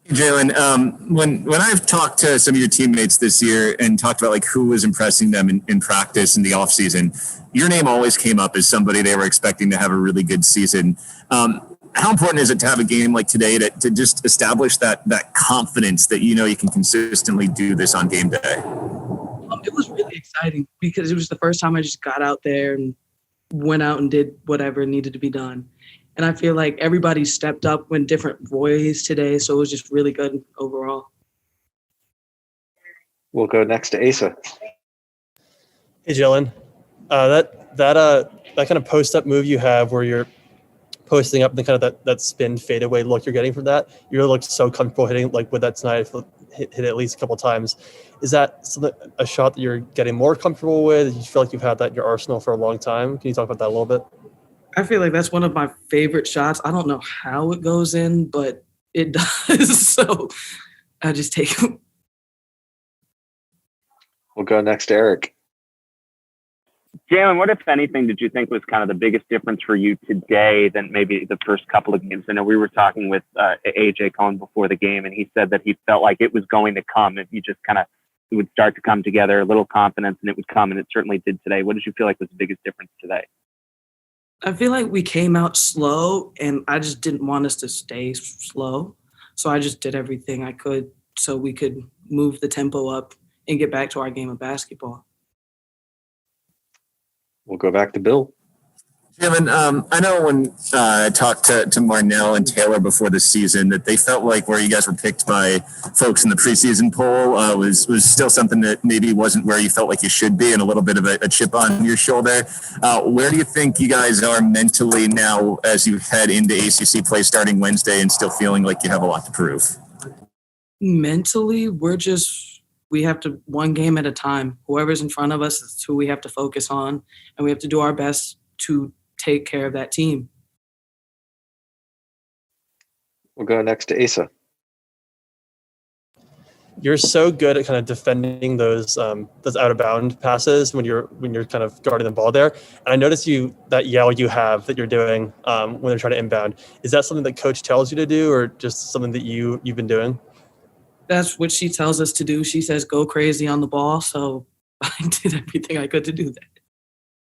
Jaelyn, when I've talked to some of your teammates this year and talked about like who was impressing them in practice in the off season, your name always came up as somebody they were expecting to have a really good season. How important is it to have a game like today to just establish that confidence that you know you can consistently do this on game day? It was really exciting because it was the first time I just got out there and went out and did whatever needed to be done. And I feel like everybody stepped up in different ways today, so it was just really good overall. We'll go next to Asa. Hey, Jaelyn. That kind of post-up move you have where you're posting up and the kind of that spin fadeaway look you're getting from that, you really look so comfortable hitting like with that tonight. Hit it at least a couple of times. Is that a shot that you're getting more comfortable with? You feel like you've had that in your arsenal for a long time? Can you talk about that a little bit? I feel like that's one of my favorite shots. I don't know how it goes in, but it does. So I just take it. We'll go next to Eric. Jaelyn, what, if anything, did you think was kind of the biggest difference for you today than maybe the first couple of games? I know we were talking with AJ Cohn before the game, and he said that he felt like it was going to come if you just kind of it would start to come together, a little confidence, and it would come, and it certainly did today. What did you feel like was the biggest difference today? I feel like we came out slow, and I just didn't want us to stay slow. So I just did everything I could so we could move the tempo up and get back to our game of basketball. We'll go back to Bill. Jaelyn, I know when I talked to Marnell and Taylor before the season that they felt like where you guys were picked by folks in the preseason poll was still something that maybe wasn't where you felt like you should be and a little bit of a chip on your shoulder. Where do you think you guys are mentally now as you head into ACC play starting Wednesday and still feeling like you have a lot to prove? Mentally, we have to one game at a time. Whoever's in front of us is who we have to focus on, and we have to do our best to take care of that team. We'll go next to Asa. You're so good at kind of defending those out of bound passes when you're kind of guarding the ball there. And I noticed that yell you have that you're doing when they're trying to inbound. Is that something that coach tells you to do, or just something that you've been doing? That's what she tells us to do. She says, go crazy on the ball. So I did everything I could to do that.